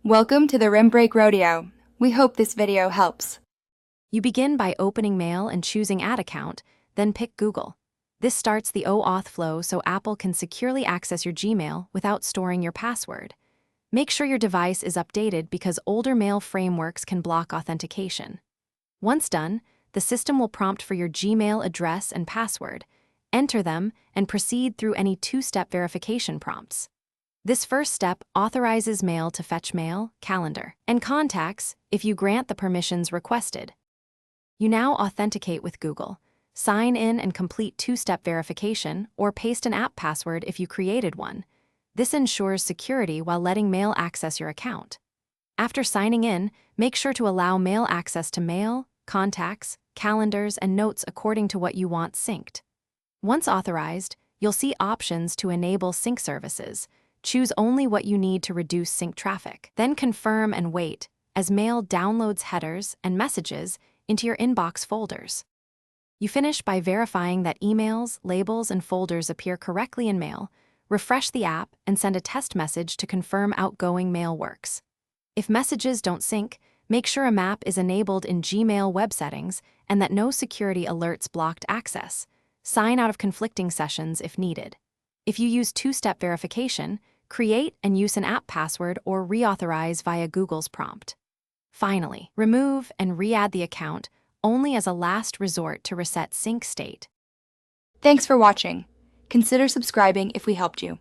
Welcome to the Rim Break Rodeo. We hope this video helps. You begin by opening Mail and choosing Add Account, then pick Google. This starts the OAuth flow so Apple can securely access your Gmail without storing your password. Make sure your device is updated because older mail frameworks can block authentication. Once done, the system will prompt for your Gmail address and password. Enter them and proceed through any two-step verification prompts. This first step authorizes Mail to fetch mail, calendar, and contacts if you grant the permissions requested. You now authenticate with Google. Sign in and complete two-step verification or paste an app password if you created one. This ensures security while letting Mail access your account. After signing in, make sure to allow Mail access to mail, contacts, calendars, and notes according to what you want synced. Once authorized, you'll see options to enable sync services. Choose only what you need to reduce sync traffic. Then confirm and wait as Mail downloads headers and messages into your inbox folders. You finish by verifying that emails, labels, and folders appear correctly in Mail. Refresh the app and send a test message to confirm outgoing mail works. If messages don't sync, make sure a map is enabled in Gmail web settings and that no security alerts blocked access. Sign out of conflicting sessions if needed. If you use two-step verification, create and use an app password or reauthorize via Google's prompt. Finally, remove and re-add the account only as a last resort to reset sync state. Thanks for watching. Consider subscribing if we helped you.